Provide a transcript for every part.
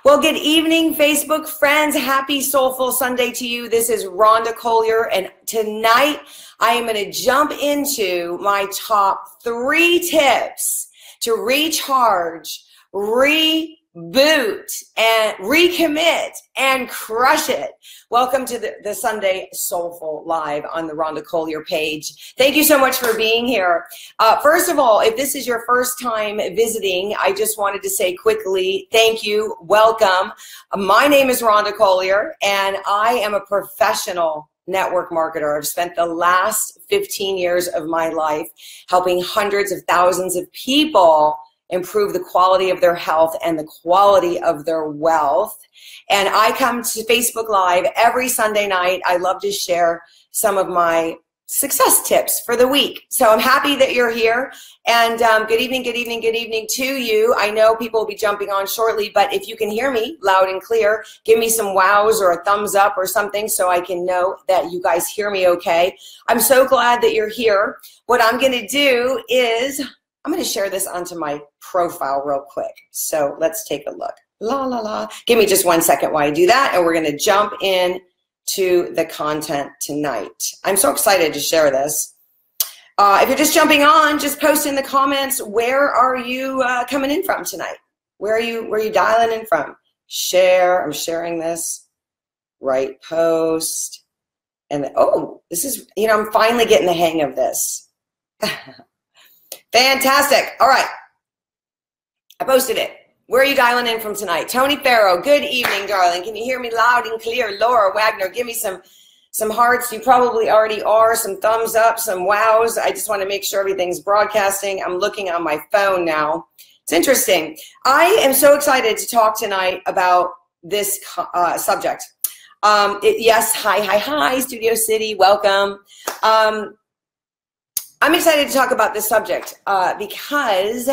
Well, good evening, Facebook friends. Happy Soulful Sunday to you. This is Rhonda Collier, and tonight I am going to jump into my top 3 tips to recharge, reboot, and recommit and crush it. Welcome to the Sunday Soulful Live on the Rhonda Collier page. Thank you so much for being here. First of all, if this is your first time visiting, I just wanted to say quickly, thank you, welcome. My name is Rhonda Collier, and I am a professional network marketer. I've spent the last 15 years of my life helping hundreds of thousands of people improve the quality of their health and the quality of their wealth. And I come to Facebook Live every Sunday night. I love to share some of my success tips for the week. So I'm happy that you're here. And good evening, good evening, good evening to you. I know people will be jumping on shortly, but if you can hear me loud and clear, give me some wows or a thumbs up or something so I can know that you guys hear me okay. I'm so glad that you're here. What I'm going to do is I'm going to share this onto my profile real quick. So let's take a look. La, la, la. Give me just 1 second while I do that, and we're going to jump in to the content tonight. I'm so excited to share this. If you're just jumping on, just post in the comments, where are you coming in from tonight? Where are you dialing in from? Share. I'm sharing this. Right post. And oh, this is, I'm finally getting the hang of this. Fantastic. All right. I posted it. Where are you dialing in from tonight? Tony Farrow, good evening, darling. Can you hear me loud and clear? Laura Wagner, give me some hearts. You probably already are. Some thumbs up, some wows. I just want to make sure everything's broadcasting. I'm looking on my phone now. It's interesting. I am so excited to talk tonight about this subject. Yes, hi, Studio City. Welcome. I'm excited to talk about this subject because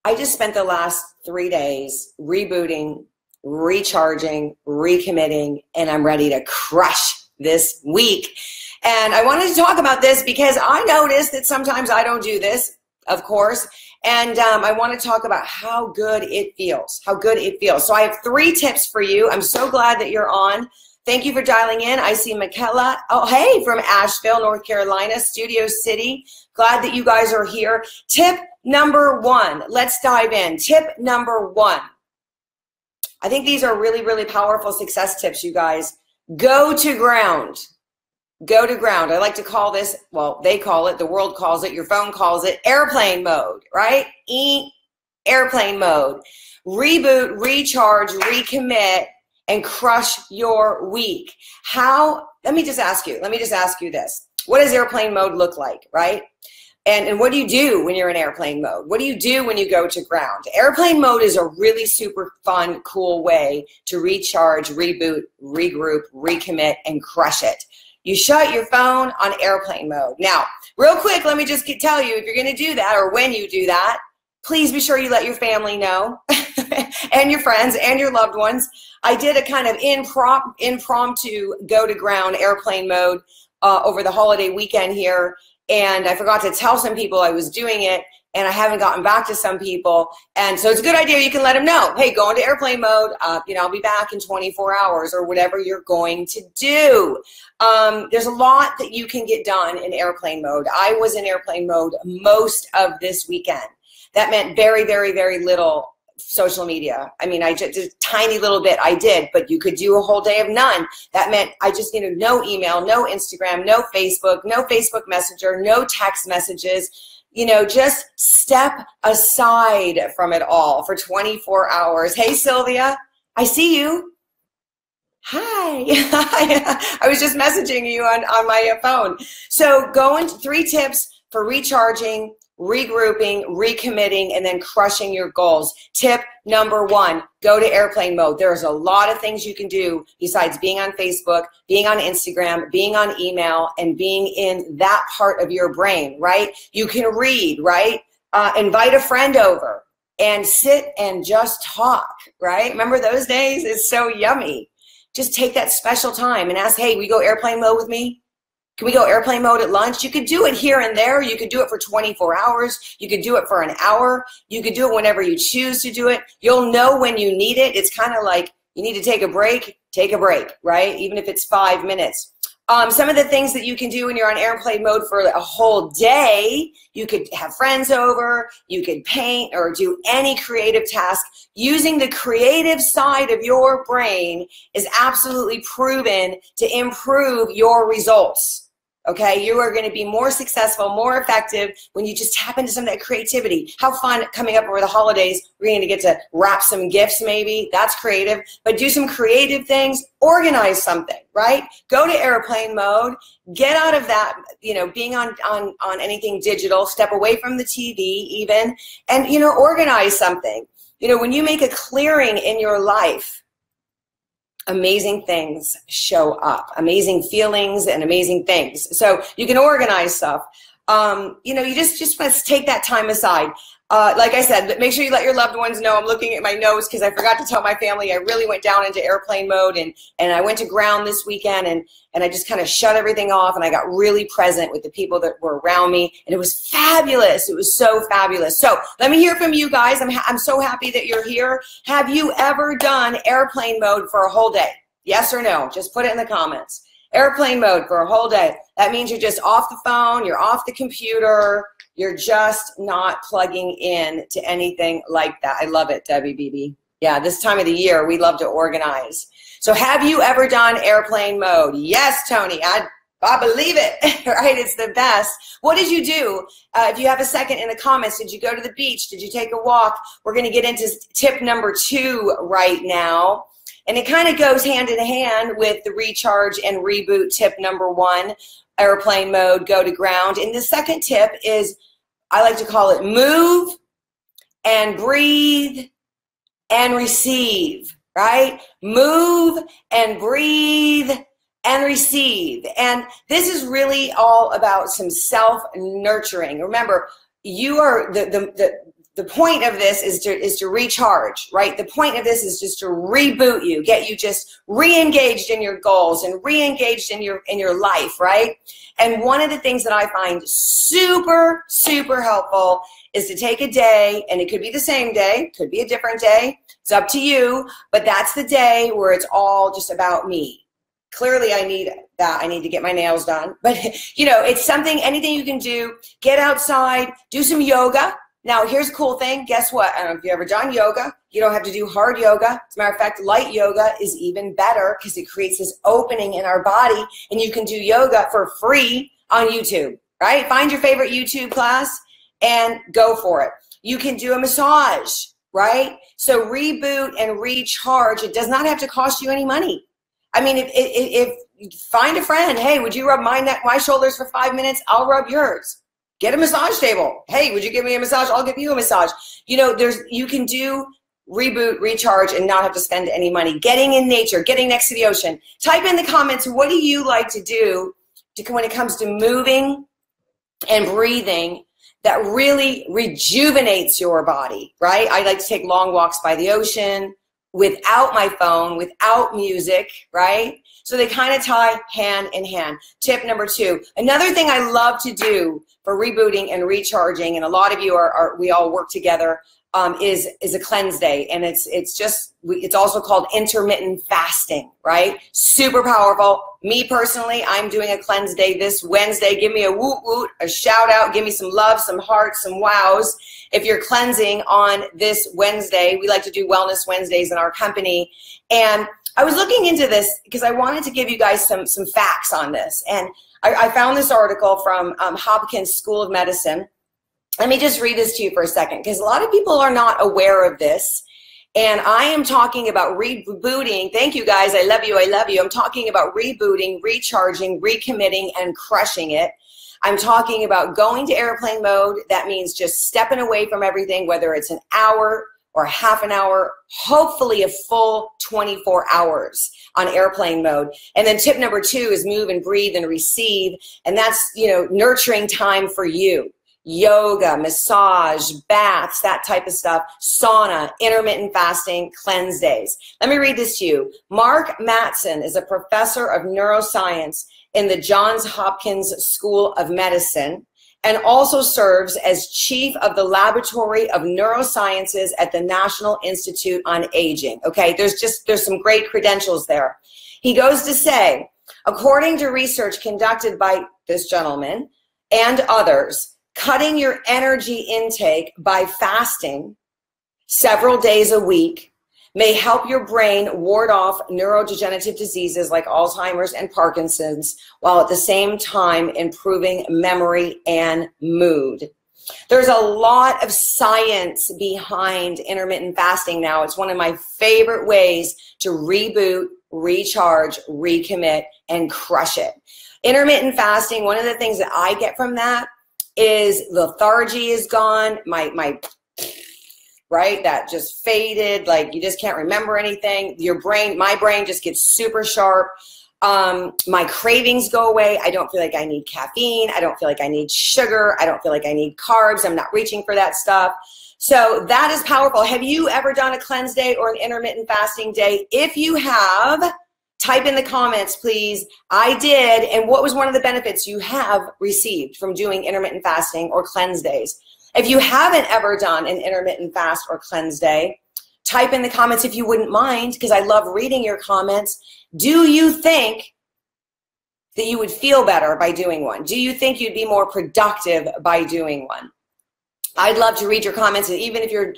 I just spent the last 3 days rebooting, recharging, recommitting, and I'm ready to crush this week. And I wanted to talk about this because I noticed that sometimes I don't do this, of course, and I want to talk about how good it feels, So I have 3 tips for you. I'm so glad that you're on. Thank you for dialing in. I see Michaela. Oh, hey, from Asheville, North Carolina, Studio City. Glad that you guys are here. Tip number 1. Let's dive in. Tip number 1. I think these are really, really powerful success tips, you guys. Go to ground. Go to ground. I like to call this, well, they call it, the world calls it, your phone calls it, airplane mode, right? Airplane mode. Reboot, recharge, recommit, and crush your week. How, let me just ask you this. What does airplane mode look like, right? And what do you do when you're in airplane mode? What do you do when you go to ground? Airplane mode is a really super fun, cool way to recharge, reboot, regroup, recommit, and crush it. You shut your phone on airplane mode. Now, real quick, let me just tell you, if you're going to do that or when you do that, please be sure you let your family know and your friends and your loved ones. I did a kind of impromptu go to ground airplane mode over the holiday weekend here, and I forgot to tell some people I was doing it, and I haven't gotten back to some people, and so it's a good idea. You can let them know, hey, go into airplane mode. I'll be back in 24 hours or whatever you're going to do. There's a lot that you can get done in airplane mode. I was in airplane mode most of this weekend. That meant very, very, very little social media. I mean, I just a tiny little bit I did, but you could do a whole day of none. That meant I just needed no email, no Instagram, no Facebook Messenger, no text messages. Just step aside from it all for 24 hours. Hey, Sylvia, I see you. Hi. I was just messaging you on my phone. So go into 3 tips for recharging, regrouping, recommitting, and then crushing your goals. Tip number 1, go to airplane mode. There's a lot of things you can do besides being on Facebook, being on Instagram, being on email, and being in that part of your brain, right? You can read, right? Invite a friend over and sit and just talk, right? Remember those days? It's so yummy. Just take that special time and ask, hey, we go airplane mode with me? Can we go airplane mode at lunch? You could do it here and there. You could do it for 24 hours. You could do it for an hour. You could do it whenever you choose to do it. You'll know when you need it. It's kind of like you need to take a break, right? Even if it's 5 minutes. Some of the things that you can do when you're on airplane mode for a whole day, you could have friends over, you could paint or do any creative task. Using the creative side of your brain is absolutely proven to improve your results. Okay, you are going to be more successful, more effective when you just tap into some of that creativity. How fun coming up over the holidays. We're going to get to wrap some gifts maybe. That's creative. But do some creative things. Organize something, right? Go to airplane mode. Get out of that, being on anything digital. Step away from the TV even. And, organize something. When you make a clearing in your life, amazing things show up, amazing feelings and amazing things. So you can organize stuff. You just must take that time aside. Like I said, make sure you let your loved ones know. I'm looking at my notes because I forgot to tell my family I really went down into airplane mode, and I went to ground this weekend, and I just kind of shut everything off, and I got really present with the people that were around me, and it was fabulous. It was so fabulous. So let me hear from you guys. I'm so happy that you're here. Have you ever done airplane mode for a whole day? Yes or no? Just put it in the comments. Airplane mode for a whole day. That means you're just off the phone, you're off the computer, you're just not plugging in to anything like that. I love it, Debbie BB. Yeah, this time of the year, we love to organize. So have you ever done airplane mode? Yes, Tony, I believe it, right? It's the best. What did you do? If you have a second in the comments, did you go to the beach? Did you take a walk? We're going to get into tip number 2 right now. And it kind of goes hand in hand with the recharge and reboot tip number 1, airplane mode, go to ground. And the second tip is, I like to call it move and breathe and receive, right? Move and breathe and receive. And this is really all about some self-nurturing. Remember, you are the point of this is to recharge, right? The point of this is just to reboot you, get you just re-engaged in your goals and re-engaged in your life, right? And one of the things that I find super, super helpful is to take a day, and it could be the same day, could be a different day. It's up to you, but that's the day where it's all just about me. Clearly, I need that. I need to get my nails done. But, it's something, anything you can do. Get outside, do some yoga. Now, here's a cool thing. Guess what? I don't know if you've ever done yoga. You don't have to do hard yoga. As a matter of fact, light yoga is even better because it creates this opening in our body, and you can do yoga for free on YouTube, right? Find your favorite YouTube class and go for it. You can do a massage, right? So reboot and recharge. It does not have to cost you any money. I mean, if find a friend. Hey, would you rub my neck, my shoulders for 5 minutes? I'll rub yours. Get a massage table. Hey, would you give me a massage? I'll give you a massage. You can do reboot, recharge, and not have to spend any money. Getting in nature, getting next to the ocean. Type in the comments, what do you like to do when it comes to moving and breathing that really rejuvenates your body, right? I like to take long walks by the ocean without my phone, without music, right? So they kind of tie hand in hand. Tip number 2. Another thing I love to do for rebooting and recharging, and a lot of you we all work together, is a cleanse day. And it's also called intermittent fasting, right? Super powerful. Me personally, I'm doing a cleanse day this Wednesday. Give me a woot woot, a shout out. Give me some love, some hearts, some wows. If you're cleansing on this Wednesday, we like to do Wellness Wednesdays in our company. And I was looking into this because I wanted to give you guys some facts on this. And I found this article from Hopkins School of Medicine. Let me just read this to you for a second, because a lot of people are not aware of this. And I am talking about rebooting. Thank you, guys. I love you. I love you. I'm talking about rebooting, recharging, recommitting, and crushing it. I'm talking about going to airplane mode. That means just stepping away from everything, whether it's an hour or half an hour, hopefully a full 24 hours on airplane mode. And then tip number 2 is move and breathe and receive. And that's, nurturing time for you. Yoga, massage, baths, that type of stuff, sauna, intermittent fasting, cleanse days. Let me read this to you. Mark Mattson is a professor of neuroscience in the Johns Hopkins School of Medicine, and also serves as chief of the Laboratory of Neurosciences at the National Institute on Aging. Okay, there's some great credentials there. He goes to say, according to research conducted by this gentleman and others, cutting your energy intake by fasting several days a week may help your brain ward off neurodegenerative diseases like Alzheimer's and Parkinson's, while at the same time improving memory and mood. There's a lot of science behind intermittent fasting now. It's one of my favorite ways to reboot, recharge, recommit, and crush it. Intermittent fasting, one of the things that I get from that is lethargy is gone, my right? That just faded, like you just can't remember anything. Your brain, my brain just gets super sharp. My cravings go away. I don't feel like I need caffeine. I don't feel like I need sugar. I don't feel like I need carbs. I'm not reaching for that stuff. So that is powerful. Have you ever done a cleanse day or an intermittent fasting day? If you have, type in the comments, please. I did. And what was one of the benefits you have received from doing intermittent fasting or cleanse days? If you haven't ever done an intermittent fast or cleanse day, type in the comments if you wouldn't mind, because I love reading your comments. Do you think that you would feel better by doing one? Do you think you'd be more productive by doing one? I'd love to read your comments. And even if you're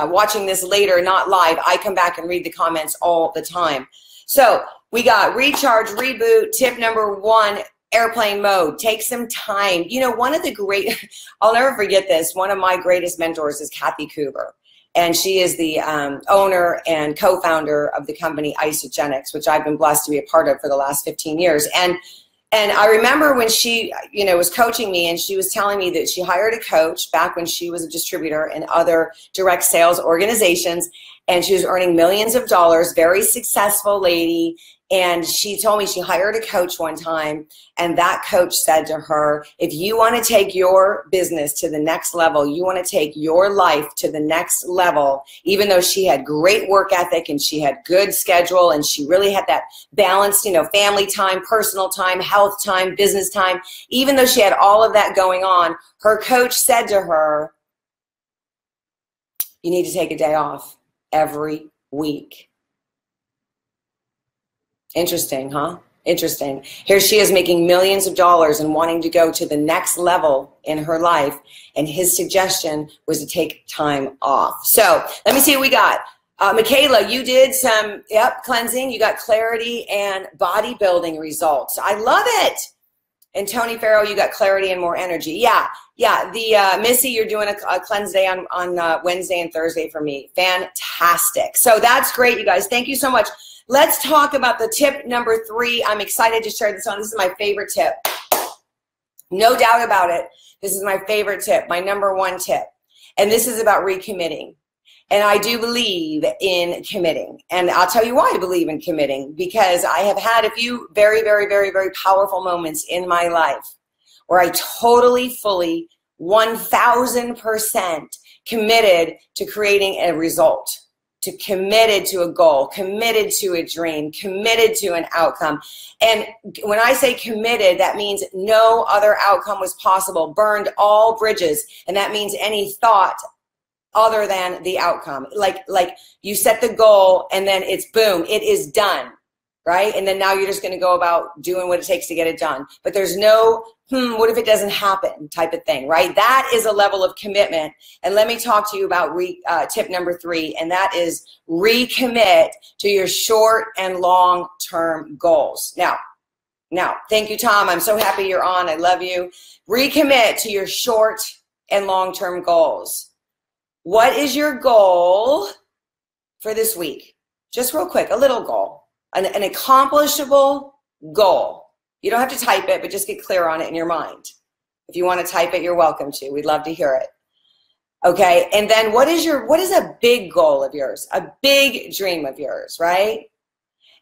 watching this later, not live, I come back and read the comments all the time. So we got recharge, reboot, tip number 1, airplane mode. Take some time. You know, one of the great, I'll never forget this, one of my greatest mentors is Kathy Cooper. And she is the owner and co-founder of the company Isogenics, which I've been blessed to be a part of for the last 15 years. And I remember when she, you know, was coaching me, and she was telling me that she hired a coach back when she was a distributor in other direct sales organizations, and she was earning millions of dollars, very successful lady. And she told me she hired a coach one time, and that coach said to her, if you want to take your business to the next level, you want to take your life to the next level, even though she had great work ethic and she had good schedule and she really had that balanced, you know, family time, personal time, health time, business time, even though she had all of that going on, her coach said to her, you need to take a day off every week. Interesting, huh? Interesting. Here she is making millions of dollars and wanting to go to the next level in her life. And his suggestion was to take time off. So let me see what we got. Michaela, you did some, cleansing. You got clarity and bodybuilding results. I love it. And Tony Farrow, you got clarity and more energy. Yeah. The Missy, you're doing a cleanse day on Wednesday and Thursday for me. Fantastic. So that's great, you guys. Thank you so much. Let's talk about the tip number 3. I'm excited to share this on. This is my favorite tip. No doubt about it. This is my favorite tip, my number 1 tip. And this is about recommitting. And I do believe in committing. And I'll tell you why I believe in committing. Because I have had a few very, very, very, very powerful moments in my life where I totally, fully, 1000% committed to creating a result. Committed to a goal, committed to a dream, committed to an outcome. And when I say committed, that means no other outcome was possible, burned all bridges. And that means any thought other than the outcome. Like you set the goal and then it's boom, it is done, right? And then now you're just going to go about doing what it takes to get it done. But there's no, what if it doesn't happen type of thing, right? That is a level of commitment. And let me talk to you about tip number 3, and that is recommit to your short and long-term goals. Now, thank you, Tom. I'm so happy you're on. I love you. Recommit to your short and long-term goals. What is your goal for this week? Just real quick, a little goal, an accomplishable goal. You don't have to type it, but just get clear on it in your mind. If you want to type it, you're welcome to. We'd love to hear it. Okay, and then what is a big goal of yours, a big dream of yours, right?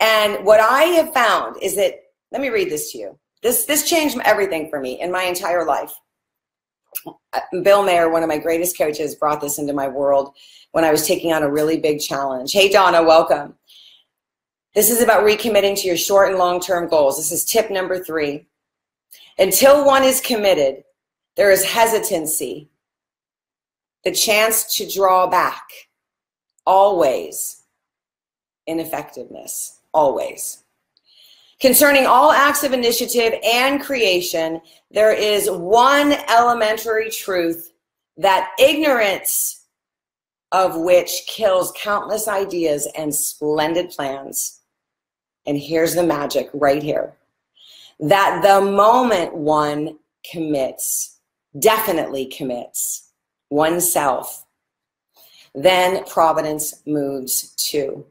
And what I have found is that, let me read this to you. This changed everything for me in my entire life. Bill Mayer, one of my greatest coaches, brought this into my world when I was taking on a really big challenge. Hey, Donna, welcome. This is about recommitting to your short and long-term goals. This is tip number 3. Until one is committed, there is hesitancy, the chance to draw back, always ineffectiveness, always. Concerning all acts of initiative and creation, there is one elementary truth that ignorance of which kills countless ideas and splendid plans. And here's the magic right here. That the moment one commits, definitely commits oneself, then providence moves too.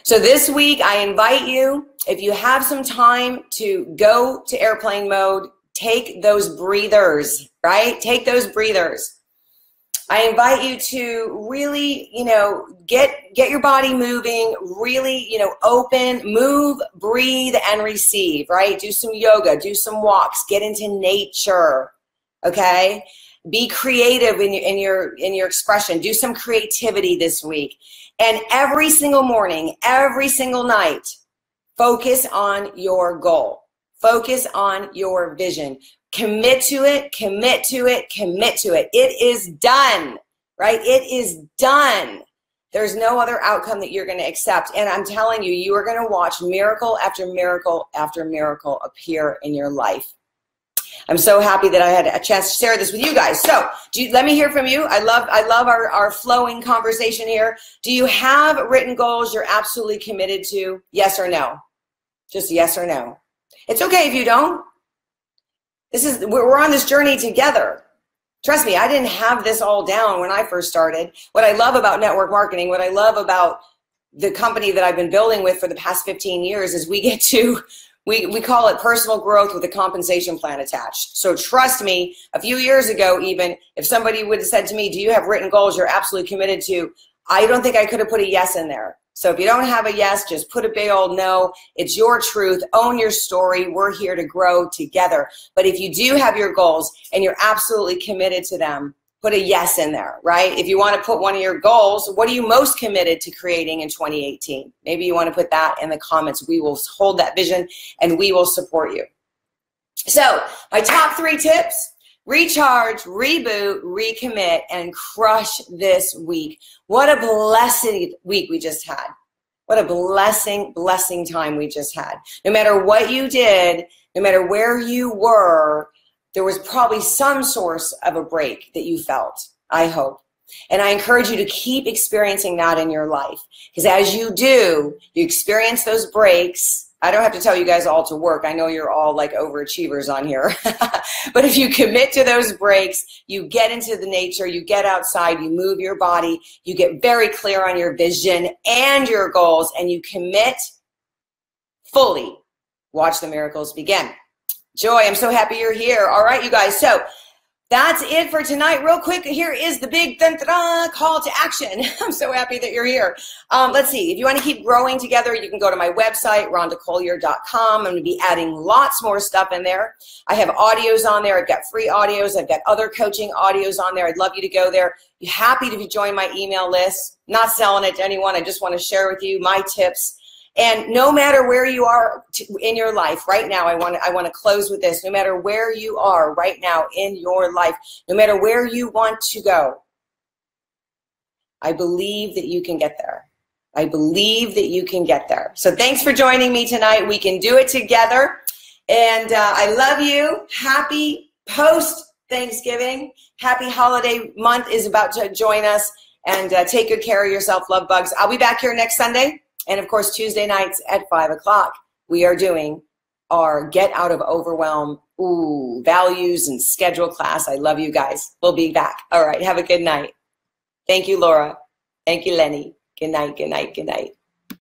So this week, I invite you, if you have some time, to go to airplane mode, take those breathers, right? Take those breathers. I invite you to really, get your body moving, really, open, move, breathe, and receive, right? Do some yoga, do some walks, get into nature, okay? Be creative in your expression. Do some creativity this week. And every single morning, every single night, focus on your goal. Focus on your vision. Commit to it, commit to it, commit to it. It is done, right? It is done. There's no other outcome that you're going to accept. And I'm telling you, you are going to watch miracle after miracle after miracle appear in your life. I'm so happy that I had a chance to share this with you guys. So let me hear from you. I love our flowing conversation here. Do you have written goals you're absolutely committed to? Yes or no? Just yes or no. It's okay if you don't. We're on this journey together. Trust me, I didn't have this all down when I first started. What I love about network marketing, what I love about the company that I've been building with for the past 15 years is we call it personal growth with a compensation plan attached. So trust me, a few years ago even, if somebody would have said to me, do you have written goals you're absolutely committed to? I don't think I could have put a yes in there. So if you don't have a yes, just put a big old no. It's your truth. Own your story. We're here to grow together. But if you do have your goals and you're absolutely committed to them, put a yes in there, right? If you want to put one of your goals, what are you most committed to creating in 2018? Maybe you want to put that in the comments. We will hold that vision and we will support you. So my top 3 tips: recharge, reboot, recommit, and crush this week. What a blessed week we just had. What a blessing time we just had. No matter what you did, no matter where you were, there was probably some source of a break that you felt, I hope. And I encourage you to keep experiencing that in your life. Because as you do, you experience those breaks. I don't have to tell you guys all to work. I know you're all like overachievers on here. But if you commit to those breaks, you get into the nature, you get outside, you move your body, you get very clear on your vision and your goals, and you commit fully. Watch the miracles begin. Joy, I'm so happy you're here. All right, you guys. So that's it for tonight. Real quick, here is the big call to action. I'm so happy that you're here. Let's see. If you want to keep growing together, you can go to my website, rhondacollier.com. I'm going to be adding lots more stuff in there. I have audios on there. I've got free audios. I've got other coaching audios on there. I'd love you to go there. Be happy to join my email list. Not selling it to anyone. I just want to share with you my tips. And no matter where you are in your life right now, I want to close with this. No matter where you are right now in your life, no matter where you want to go, I believe that you can get there. I believe that you can get there. So thanks for joining me tonight. We can do it together. And I love you. Happy post-Thanksgiving. Happy holiday month is about to join us. And take good care of yourself, love bugs. I'll be back here next Sunday. And of course, Tuesday nights at 5 o'clock, we are doing our Get Out of Overwhelm values and schedule class. I love you guys. We'll be back. All right. Have a good night. Thank you, Laura. Thank you, Lenny. Good night. Good night. Good night.